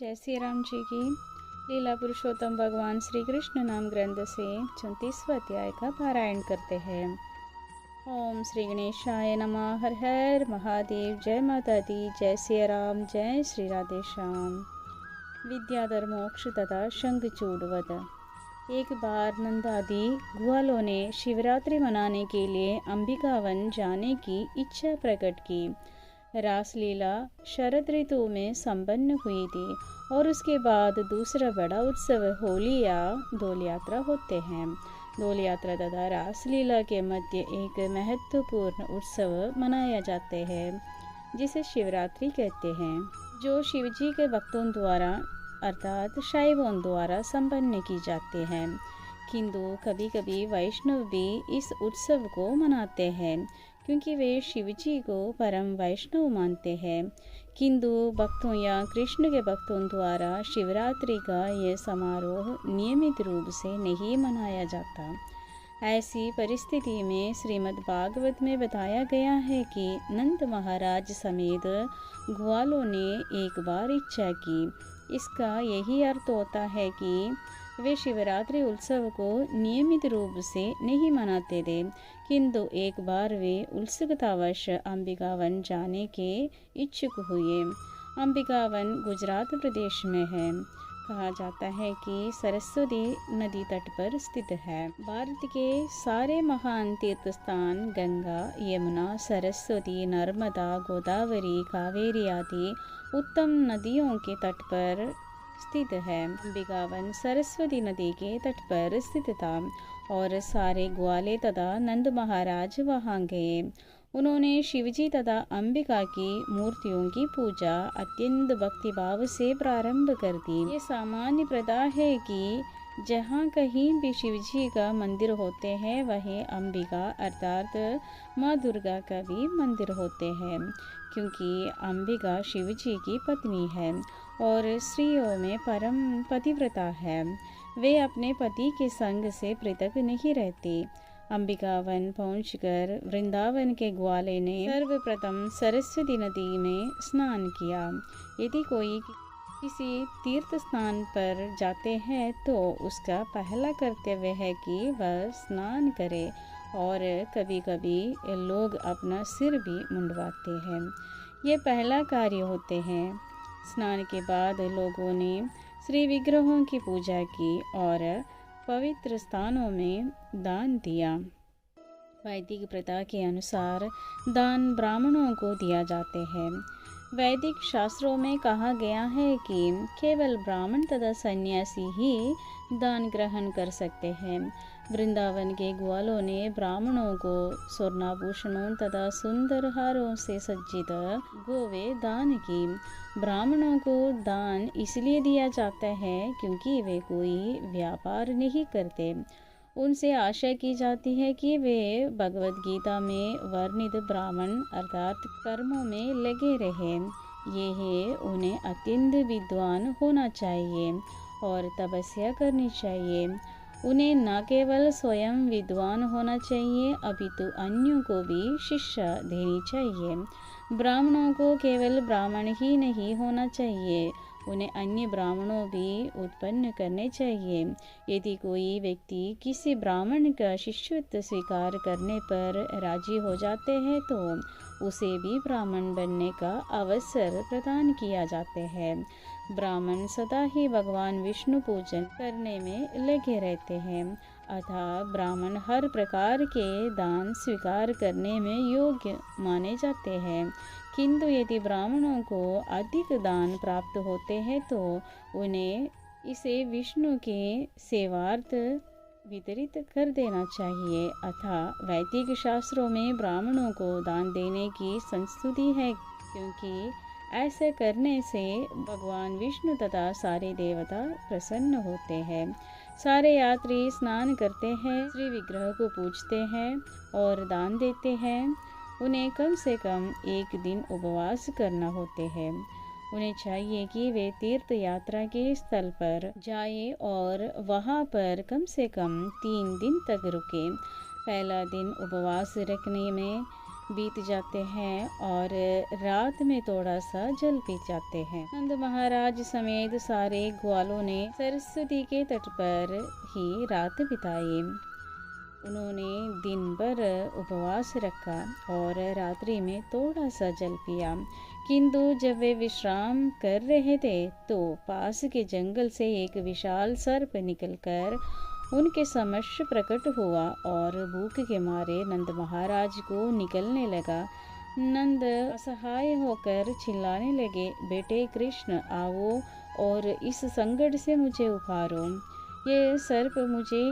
जय श्री राम जी की लीला पुरुषोत्तम भगवान श्री कृष्ण नाम ग्रंथ से 34वां अध्याय का पारायण करते हैं। ओम श्री गणेशाय नमः। हर हर महादेव। जय माता दी। जय श्री राम। जय श्री राधे श्याम। विद्याधर मोक्ष तथा शंखचूड़वध। एक बार नंदादि ग्वालों ने शिवरात्रि मनाने के लिए अंबिकावन जाने की इच्छा प्रकट की। रासलीला शरद ऋतु में संपन्न हुई थी और उसके बाद दूसरा बड़ा उत्सव होली या डोल यात्रा होते हैं। डोल यात्रा तथा रासलीला के मध्य एक महत्वपूर्ण उत्सव मनाया जाते हैं जिसे शिवरात्रि कहते हैं, जो शिवजी के भक्तों द्वारा अर्थात शैवों द्वारा संपन्न की जाते हैं। किंतु कभी कभी वैष्णव भी इस उत्सव को मनाते हैं क्योंकि वे शिवजी को परम वैष्णव मानते हैं। किंतु भक्तों या कृष्ण के भक्तों द्वारा शिवरात्रि का यह समारोह नियमित रूप से नहीं मनाया जाता। ऐसी परिस्थिति में श्रीमद् भागवत में बताया गया है कि नंद महाराज समेत ग्वालों ने एक बार इच्छा की। इसका यही अर्थ होता है कि वे शिवरात्रि उत्सव को नियमित रूप से नहीं मनाते थे, किंतु एक बार वे उत्सुकतावश अंबिकावन जाने के इच्छुक हुए। अंबिकावन गुजरात प्रदेश में है। कहा जाता है कि सरस्वती नदी तट पर स्थित है। भारत के सारे महान तीर्थ स्थान गंगा, यमुना, सरस्वती, नर्मदा, गोदावरी, कावेरी आदि उत्तम नदियों के तट पर स्थित है। अंबिकावन सरस्वती नदी के तट पर स्थित था और सारे ग्वाले तथा नंद महाराज वहां गए। उन्होंने शिवजी तथा अंबिका की मूर्तियों की पूजा अत्यंत भक्तिभाव से प्रारंभ कर दी। ये सामान्य प्रथा है कि जहाँ कहीं भी शिवजी का मंदिर होते हैं वहीं अंबिका अर्थात माँ दुर्गा का भी मंदिर होते हैं, क्योंकि अंबिका शिवजी की पत्नी है और स्त्रियों में परम पतिव्रता है। वे अपने पति के संग से पृथक नहीं रहती। अंबिकावन पहुंचकर वृंदावन के ग्वाले ने सर्वप्रथम सरस्वती नदी में स्नान किया। यदि कोई किसी तीर्थ स्थान पर जाते हैं तो उसका पहला कर्तव्य है कि वह स्नान करे और कभी कभी लोग अपना सिर भी मुंडवाते हैं। ये पहला कार्य होते हैं। स्नान के बाद लोगों ने श्री विग्रहों की पूजा की और पवित्र स्थानों में दान दिया। वैदिक प्रथा के अनुसार दान ब्राह्मणों को दिया जाते हैं। वैदिक शास्त्रों में कहा गया है कि केवल ब्राह्मण तथा सन्यासी ही दान ग्रहण कर सकते हैं। वृंदावन के ग्वालों ने ब्राह्मणों को स्वर्णाभूषणों तथा सुंदर हारों से सज्जित गोवे दान की। ब्राह्मणों को दान इसलिए दिया जाता है क्योंकि वे कोई व्यापार नहीं करते। उनसे आशा की जाती है कि वे भगवद गीता में वर्णित ब्राह्मण अर्थात कर्मों में लगे रहें। ये है उन्हें अत्यंत विद्वान होना चाहिए और तपस्या करनी चाहिए। उन्हें न केवल स्वयं विद्वान होना चाहिए अपितु अन्यों को भी शिक्षा देनी चाहिए। ब्राह्मणों को केवल ब्राह्मण ही नहीं होना चाहिए, उन्हें अन्य ब्राह्मणों भी उत्पन्न करने चाहिए। यदि कोई व्यक्ति किसी ब्राह्मण का शिष्यत्व स्वीकार करने पर राजी हो जाते हैं तो उसे भी ब्राह्मण बनने का अवसर प्रदान किया जाते हैं। ब्राह्मण सदा ही भगवान विष्णु पूजन करने में लगे रहते हैं, अतः ब्राह्मण हर प्रकार के दान स्वीकार करने में योग्य माने जाते हैं। किंतु यदि ब्राह्मणों को अधिक दान प्राप्त होते हैं तो उन्हें इसे विष्णु के सेवार्थ वितरित कर देना चाहिए। अतः वैदिक शास्त्रों में ब्राह्मणों को दान देने की संस्तुति है, क्योंकि ऐसे करने से भगवान विष्णु तथा सारे देवता प्रसन्न होते हैं। सारे यात्री स्नान करते हैं, श्री विग्रह को पूजते हैं और दान देते हैं। उन्हें कम से कम एक दिन उपवास करना होते हैं। उन्हें चाहिए कि वे तीर्थ यात्रा के स्थल पर जाएं और वहां पर कम से कम 3 दिन तक रुकें। पहला दिन उपवास रखने में बीत जाते हैं और रात में थोड़ा सा जल पी जाते हैं। नंद महाराज समेत सारे ग्वालों ने सरस्वती के तट पर ही रात बिताई। उन्होंने दिन भर उपवास रखा और रात्रि में थोड़ा सा जल पिया, किंतु जब वे विश्राम कर रहे थे तो पास के जंगल से एक विशाल सर्प निकलकर उनके समक्ष प्रकट हुआ और भूख के मारे नंद महाराज को निकलने लगा। नंद असहाय होकर चिल्लाने लगे, बेटे कृष्ण आओ और इस संकट से मुझे उबारो, ये सर्प मुझे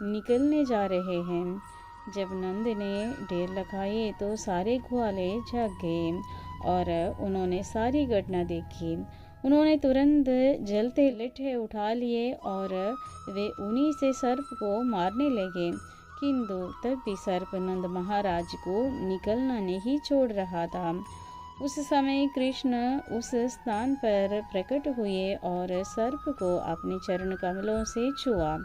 निकलने जा रहे हैं। जब नंद ने ढेर लगाए तो सारे ग्वाले जाग गए और उन्होंने सारी घटना देखी। उन्होंने तुरंत जलते लट्ठे उठा लिए और वे उन्हीं से सर्प को मारने लगे, किंतु तब भी सर्प नंद महाराज को निकलना नहीं छोड़ रहा था। उस समय कृष्ण उस स्थान पर प्रकट हुए और सर्प को अपने चरण कमलों से छुआ।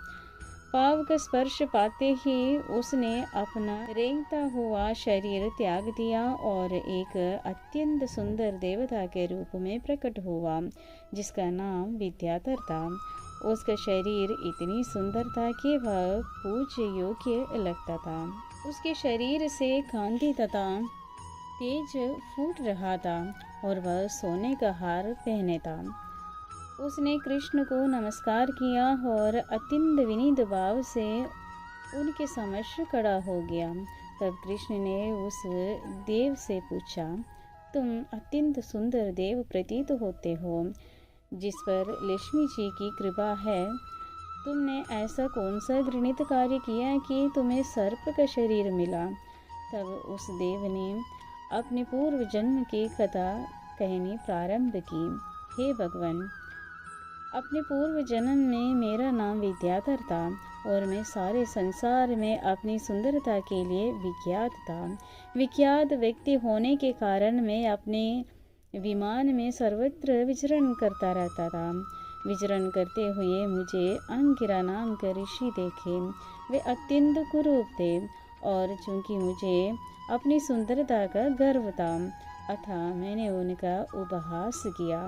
पाव का स्पर्श पाते ही उसने अपना रेंगता हुआ शरीर त्याग दिया और एक अत्यंत सुंदर देवता के रूप में प्रकट हुआ, जिसका नाम विद्याधर था। उसका शरीर इतनी सुंदर था कि वह पूज्य योग्य लगता था। उसके शरीर से कांति तथा तेज फूट रहा था और वह सोने का हार पहने था। उसने कृष्ण को नमस्कार किया और अत्यंत विनीत भाव से उनके समक्ष खड़ा हो गया। तब कृष्ण ने उस देव से पूछा, तुम अत्यंत सुंदर देव प्रतीत होते हो, जिस पर लक्ष्मी जी की कृपा है। तुमने ऐसा कौन सा घृणित कार्य किया कि तुम्हें सर्प का शरीर मिला? तब उस देव ने अपने पूर्व जन्म की कथा कहनी प्रारंभ की। हे भगवान, अपने पूर्व जन्म में मेरा नाम विद्याधर था और मैं सारे संसार में अपनी सुंदरता के लिए विख्यात था। विख्यात व्यक्ति होने के कारण मैं अपने विमान में सर्वत्र विचरण करता रहता था। विचरण करते हुए मुझे अंगिरा नाम के ऋषि देखे। वे अत्यंत कुरूप थे और चूंकि मुझे अपनी सुंदरता का गर्व था अतः मैंने उनका उपहास किया।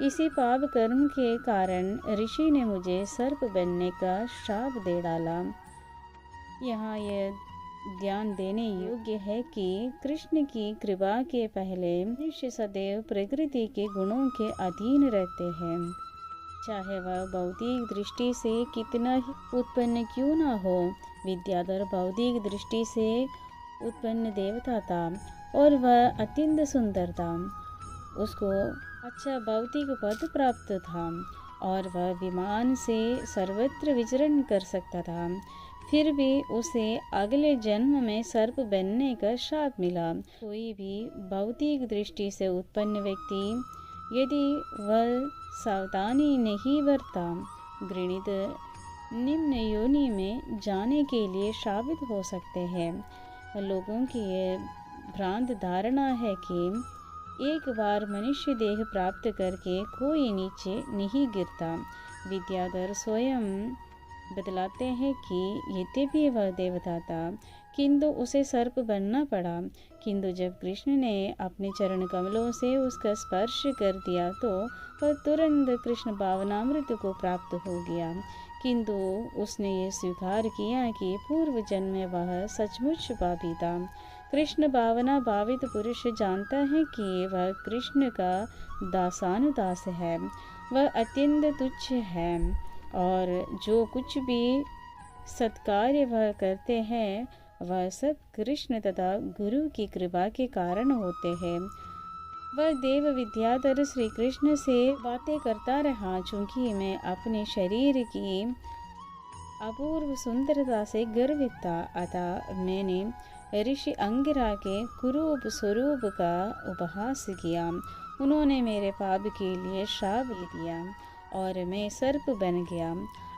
इसी पाप कर्म के कारण ऋषि ने मुझे सर्प बनने का श्राप दे डाला। यहाँ यह ध्यान देने योग्य है कि कृष्ण की कृपा के पहले मनुष्य सदैव प्रकृति के गुणों के अधीन रहते हैं, चाहे वह भौतिक दृष्टि से कितना ही उत्पन्न क्यों न हो। विद्याधर भौतिक दृष्टि से उत्पन्न देवता था और वह अत्यंत सुंदर था। उसको अच्छा भौतिक पद प्राप्त था और वह विमान से सर्वत्र विचरण कर सकता था। फिर भी उसे अगले जन्म में सर्प बनने का शाप मिला। कोई भी भौतिक दृष्टि से उत्पन्न व्यक्ति यदि वह सावधानी नहीं बरता घृणित निम्न योनि में जाने के लिए शापित हो सकते हैं। लोगों की यह भ्रांत धारणा है कि एक बार मनुष्य देह प्राप्त करके कोई नीचे नहीं गिरता। विद्याधर स्वयं बतलाते हैं कि यद्यपि वह देवता था किंतु उसे सर्प बनना पड़ा, किंतु जब कृष्ण ने अपने चरण कमलों से उसका स्पर्श कर दिया तो वह तुरंत कृष्ण भावनामृत को प्राप्त हो गया। किंतु उसने ये स्वीकार किया कि पूर्व जन्म में वह सचमुच पापी था। कृष्ण भावना भावित पुरुष जानता है कि वह कृष्ण का दासानुदास है, वह अत्यंत तुच्छ है और जो कुछ भी सत्कार्य वह करते हैं वह सब कृष्ण तथा गुरु की कृपा के कारण होते हैं। वह देव विद्याधर श्री कृष्ण से बातें करता रहा, चूंकि मैं अपने शरीर की अपूर्व सुंदरता से गर्वित था, अतः मैंने ऋषि अंगिरा के कुरूप स्वरूप का उपहास किया। उन्होंने मेरे पाप के लिए श्राप दिया और मैं सर्प बन गया।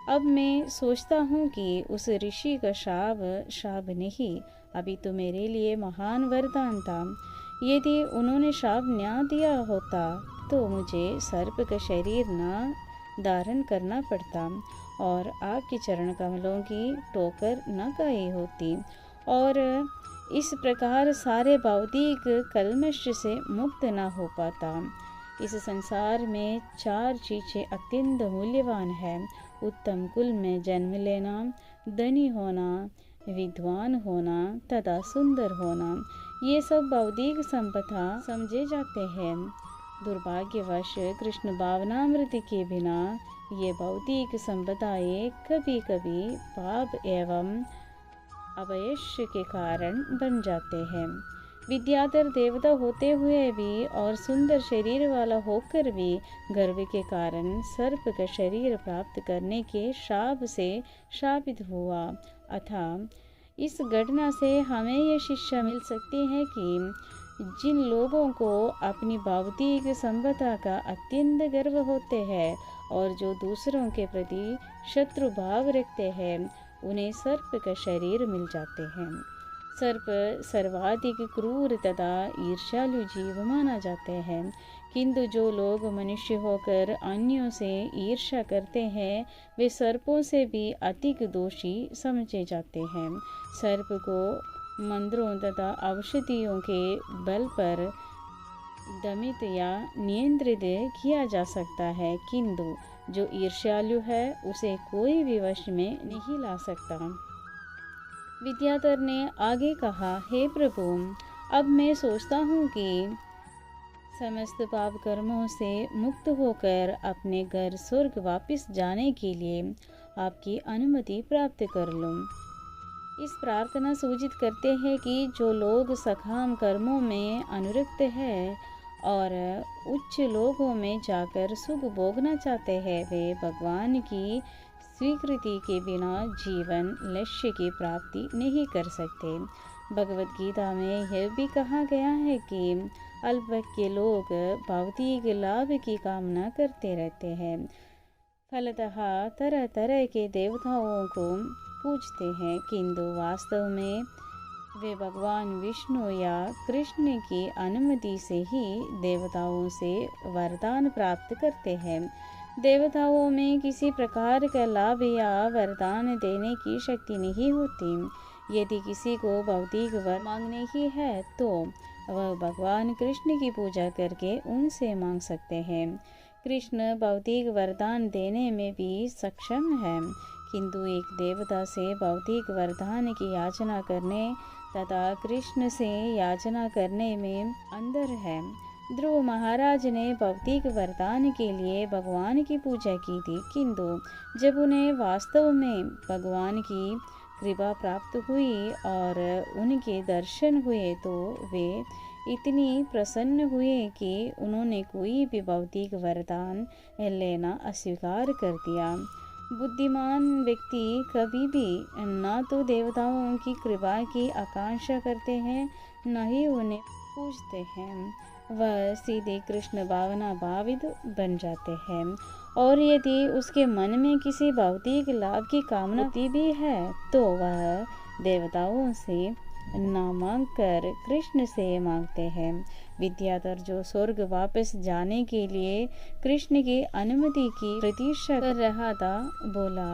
अब मैं सोचता हूँ कि उस ऋषि का श्राप नहीं, अभी तो मेरे लिए महान वरदान था। यदि उन्होंने श्राप न दिया होता तो मुझे सर्प का शरीर न धारण करना पड़ता और आपके चरण कमलों की ठोकर न खाई होती और इस प्रकार सारे भौतिक कल्मश से मुक्त न हो पाता। इस संसार में 4 चीज़ें अत्यंत मूल्यवान है। उत्तम कुल में जन्म लेना, धनी होना, विद्वान होना तथा सुंदर होना, ये सब भौतिक संपदा समझे जाते हैं। दुर्भाग्यवश कृष्ण भावनामृत के बिना ये भौतिक संपदाएं कभी कभी पाप एवं अवयश के कारण बन जाते हैं। विद्याधर देवता होते हुए भी और सुंदर शरीर वाला होकर भी गर्व के कारण सर्प का शरीर प्राप्त करने के शाप से शापित हुआ। अतः इस घटना से हमें यह शिक्षा मिल सकती है कि जिन लोगों को अपनी भौतिक संपदा का अत्यंत गर्व होते हैं और जो दूसरों के प्रति शत्रु भाव रखते हैं, उन्हें सर्प का शरीर मिल जाते हैं। सर्प सर्वाधिक क्रूर तथा ईर्ष्यालु जीव माना जाते हैं, किंतु जो लोग मनुष्य होकर अन्यों से ईर्ष्या करते हैं, वे सर्पों से भी अधिक दोषी समझे जाते हैं। सर्प को मंत्रों तथा औषधियों के बल पर दमित या नियंत्रित किया जा सकता है, किंतु जो ईर्ष्यालु है उसे कोई भी वश में नहीं ला सकता। विद्याधर ने आगे कहा, हे प्रभु, अब मैं सोचता हूँ कि समस्त पाप कर्मों से मुक्त होकर अपने घर स्वर्ग वापस जाने के लिए आपकी अनुमति प्राप्त कर लूँ। इस प्रार्थना सूचित करते हैं कि जो लोग सकाम कर्मों में अनुरक्त हैं और उच्च लोगों में जाकर सुख भोगना चाहते हैं, वे भगवान की स्वीकृति के बिना जीवन लक्ष्य की प्राप्ति नहीं कर सकते। भगवद गीता में यह भी कहा गया है कि अल्पज्ञ लोग भौतिक लाभ की कामना करते रहते हैं, फलतः तरह तरह के देवताओं को पूजते हैं, किंतु वास्तव में वे भगवान विष्णु या कृष्ण की अनुमति से ही देवताओं से वरदान प्राप्त करते हैं। देवताओं में किसी प्रकार का लाभ या वरदान देने की शक्ति नहीं होती। यदि किसी को भौतिक वर मांगने की है तो वह भगवान कृष्ण की पूजा करके उनसे मांग सकते हैं। कृष्ण भौतिक वरदान देने में भी सक्षम है, किंतु एक देवता से भौतिक वरदान की याचना करने तथा कृष्ण से याचना करने में अंतर है। ध्रुव महाराज ने भौतिक वरदान के लिए भगवान की पूजा की थी, किंतु जब उन्हें वास्तव में भगवान की कृपा प्राप्त हुई और उनके दर्शन हुए तो वे इतनी प्रसन्न हुए कि उन्होंने कोई भी भौतिक वरदान लेना अस्वीकार कर दिया। बुद्धिमान व्यक्ति कभी भी न तो देवताओं की कृपा की आकांक्षा करते हैं, न ही उन्हें पूजते हैं। वह सीधे कृष्ण भावना भावित बन जाते हैं, और यदि उसके मन में किसी भौतिक लाभ की कामना होती भी है तो वह देवताओं से न मांग कर कृष्ण से मांगते हैं। विद्याधर जो स्वर्ग वापस जाने के लिए कृष्ण की अनुमति की प्रतीक्षा कर रहा था, बोला,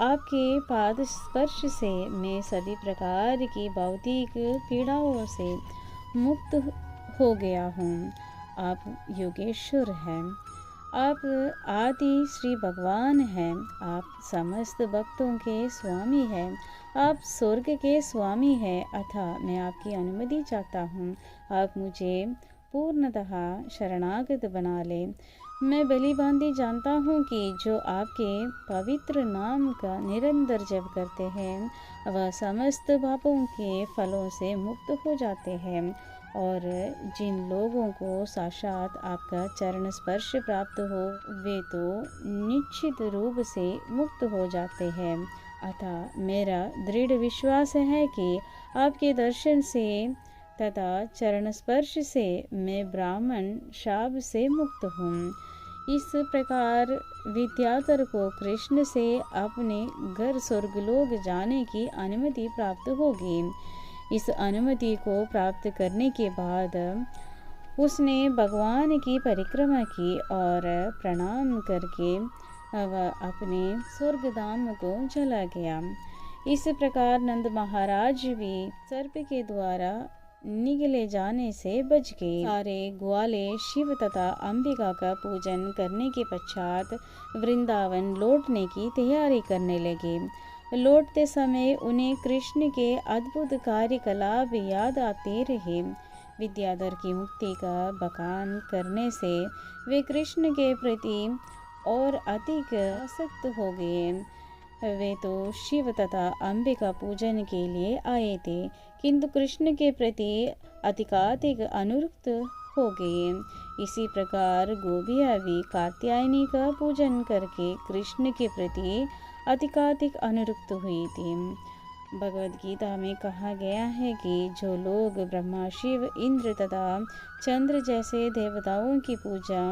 आपके पाद स्पर्श से मैं सभी प्रकार की भौतिक पीड़ाओं से मुक्त हो गया हूँ। आप योगेश्वर हैं, आप आदि श्री भगवान हैं, आप समस्त भक्तों के स्वामी हैं, आप स्वर्ग के स्वामी हैं। अतः मैं आपकी अनुमति चाहता हूँ, आप मुझे पूर्णतः शरणागत बना लें। मैं भली भांति जानता हूँ कि जो आपके पवित्र नाम का निरंतर जप करते हैं वह समस्त पापों के फलों से मुक्त हो जाते हैं, और जिन लोगों को साक्षात आपका चरण स्पर्श प्राप्त हो वे तो निश्चित रूप से मुक्त हो जाते हैं। अतः मेरा दृढ़ विश्वास है कि आपके दर्शन से तथा चरण स्पर्श से मैं ब्राह्मण शाप से मुक्त हूँ। इस प्रकार विद्याधर को कृष्ण से अपने घर स्वर्गलोक जाने की अनुमति प्राप्त होगी। इस अनुमति को प्राप्त करने के बाद उसने भगवान की परिक्रमा की और प्रणाम करके वह अपने स्वर्गधाम को चला गया। इस प्रकार नंद महाराज भी सर्प के द्वारा निगले जाने से बच गए। सारे ग्वाले शिव तथा अंबिका का पूजन करने के पश्चात वृंदावन लौटने की तैयारी करने लगे। लौटते समय उन्हें कृष्ण के अद्भुत कार्यकलाप याद आते रहे। विद्याधर की मुक्ति का बखान करने से वे कृष्ण के प्रति और अधिक आसक्त हो गए। वे तो शिव तथा अंबिका पूजन के लिए आए थे, किंतु कृष्ण के प्रति अधिकाधिक अनुरक्त हो गए। इसी प्रकार गोपियाँ भी कात्यायनी का पूजन करके कृष्ण के प्रति अधिकाधिक अनुरक्त हुई थी। भगवद गीता में कहा गया है कि जो लोग ब्रह्मा, शिव, इंद्र तथा चंद्र जैसे देवताओं की पूजा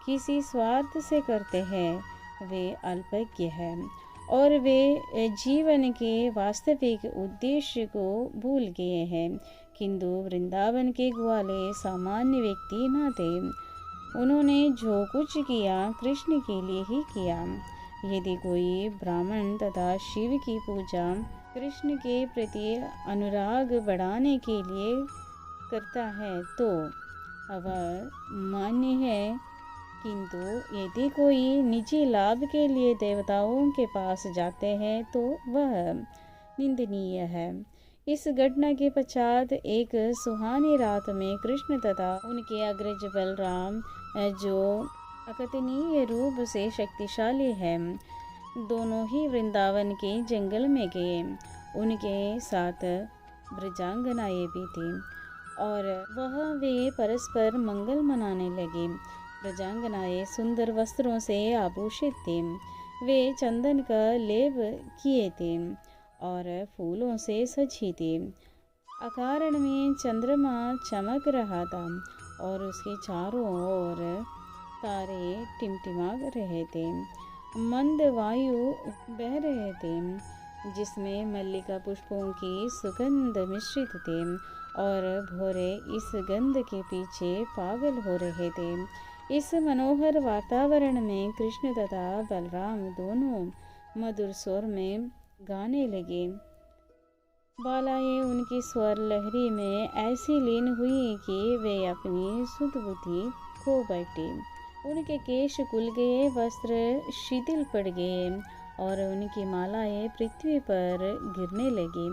किसी स्वार्थ से करते हैं वे अल्पज्ञ हैं और वे जीवन के वास्तविक उद्देश्य को भूल गए हैं। किंतु वृंदावन के ग्वाले सामान्य व्यक्ति न थे। उन्होंने जो कुछ किया कृष्ण के लिए ही किया। यदि कोई ब्राह्मण तथा शिव की पूजा कृष्ण के प्रति अनुराग बढ़ाने के लिए करता है तो वह मान्य है, किंतु यदि कोई निजी लाभ के लिए देवताओं के पास जाते हैं तो वह निंदनीय है। इस घटना के पश्चात एक सुहानी रात में कृष्ण तथा उनके अग्रज बलराम, जो अकथनीय रूप से शक्तिशाली है, दोनों ही वृंदावन के जंगल में गए। उनके साथ ब्रजांगनाएं भी थीं और वह वे परस्पर मंगल मनाने लगे। ब्रजांगनाएं सुंदर वस्त्रों से आभूषित थीं। वे चंदन का लेप किए थे और फूलों से सजी थी। अकारण में चंद्रमा चमक रहा था और उसके चारों ओर तारे टिमटिमा रहे थे। मंद वायु बह रहे थे जिसमें मल्लिका पुष्पों की सुगंध मिश्रित थे और भौरे इस गंध के पीछे पागल हो रहे थे। इस मनोहर वातावरण में कृष्ण तथा बलराम दोनों मधुर स्वर में गाने लगे। बालाएं उनकी स्वर लहरी में ऐसी लीन हुई कि वे अपनी सुध बुद्धि खो बैठी। उनके केश खुल गए, वस्त्र शिथिल पड़ गए और उनकी मालाएं पृथ्वी पर गिरने लगी।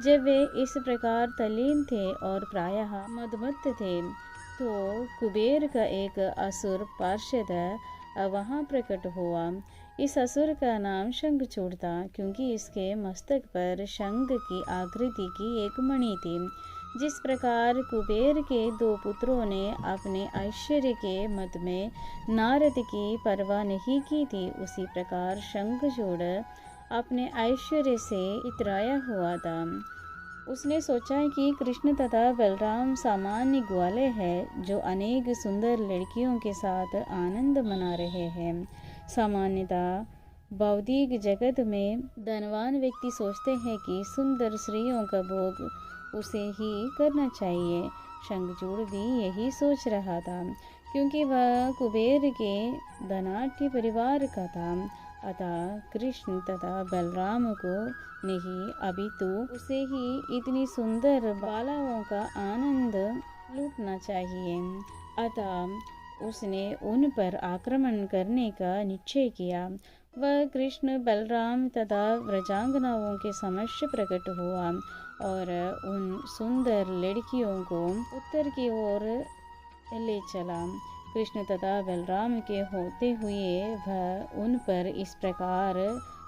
जब वे इस प्रकार तल्लीन थे और प्रायः मदमत्त थे तो कुबेर का एक असुर पार्षद वहां प्रकट हुआ। इस असुर का नाम शंखचूड़ था, क्योंकि इसके मस्तक पर शंख की आकृति की एक मणि थी। जिस प्रकार कुबेर के दो पुत्रों ने अपने ऐश्वर्य के मद में नारद की परवाह नहीं की थी, उसी प्रकार शंखचूड़ अपने ऐश्वर्य से इतराया हुआ था। उसने सोचा कि कृष्ण तथा बलराम सामान्य ग्वाले हैं जो अनेक सुंदर लड़कियों के साथ आनंद मना रहे हैं। सामान्यतः भौतिक जगत में धनवान व्यक्ति सोचते हैं कि सुंदर स्त्रियों का भोग उसे ही करना चाहिए। शंखचूड़ भी यही सोच रहा था, क्योंकि वह कुबेर के धनाढ्य परिवार का था। अतः कृष्ण तथा बलराम को नहीं, अभी तो उसे ही इतनी सुंदर बालाओं का आनंद लूटना चाहिए। अतः उसने उन पर आक्रमण करने का निश्चय किया। वह कृष्ण, बलराम तथा व्रजांगनाओं के समक्ष प्रकट हुआ और उन सुंदर लड़कियों को उत्तर की ओर ले चला। कृष्ण तथा बलराम के होते हुए वह उन पर इस प्रकार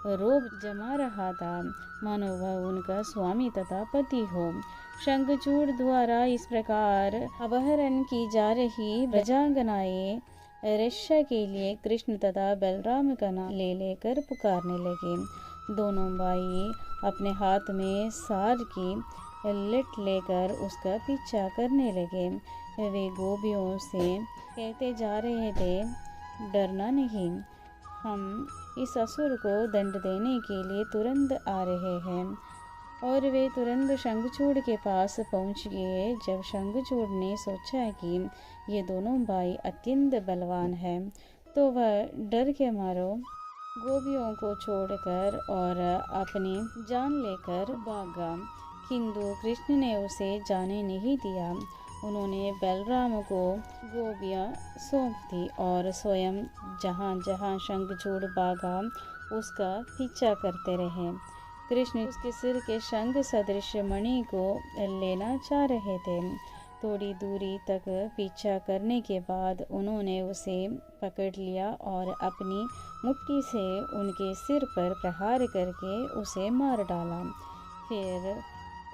रोब जमा रहा था मानो वह उनका स्वामी तथा पति हो। शंखचूड़ द्वारा इस प्रकार अपहरण की जा रही ब्रजांगनाएं रक्षा के लिए कृष्ण तथा बलराम का नाम ले लेकर पुकारने लगे। दोनों भाई अपने हाथ में सार की लठ लेकर उसका पीछा करने लगे। वे गोपियों से कहते जा रहे थे, डरना नहीं, हम इस असुर को दंड देने के लिए तुरंत आ रहे हैं। और वे तुरंत शंखचूड़ के पास पहुंच गए। जब शंखचूड़ ने सोचा कि ये दोनों भाई अत्यंत बलवान हैं, तो वह डर के मारो गोपियों को छोड़कर और अपनी जान लेकर भागा, किंतु कृष्ण ने उसे जाने नहीं दिया। उन्होंने बलराम को गोपियाँ सौंप दी और स्वयं जहाँ जहाँ शंखचूड़ भागा उसका पीछा करते रहे। कृष्ण उसके सिर के शंख सदृश मणि को लेना चाह रहे थे। थोड़ी दूरी तक पीछा करने के बाद उन्होंने उसे पकड़ लिया और अपनी मुट्ठी से उनके सिर पर प्रहार करके उसे मार डाला। फिर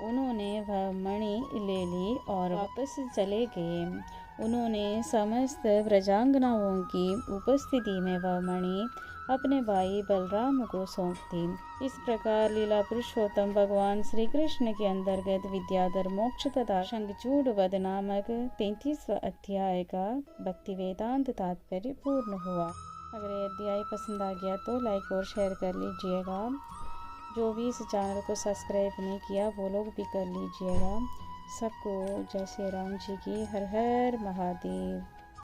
उन्होंने वह मणि ले ली और वापस चले गए। उन्होंने समस्त व्रजांगनाओं की उपस्थिति में वह मणि अपने भाई बलराम को सौंप दी। इस प्रकार लीला पुरुषोत्तम भगवान श्री कृष्ण के अंतर्गत विद्याधर मोक्ष तथा शंखचूड़ वध नामक 33वां अध्याय का भक्ति वेदांत तात्पर्य पूर्ण हुआ। अगर ये अध्याय पसंद आ गया तो लाइक और शेयर कर लीजिएगा। जो भी इस चैनल को सब्सक्राइब नहीं किया वो लोग भी कर लीजिएगा। सबको जय श्री राम जी की। हर हर महादेव।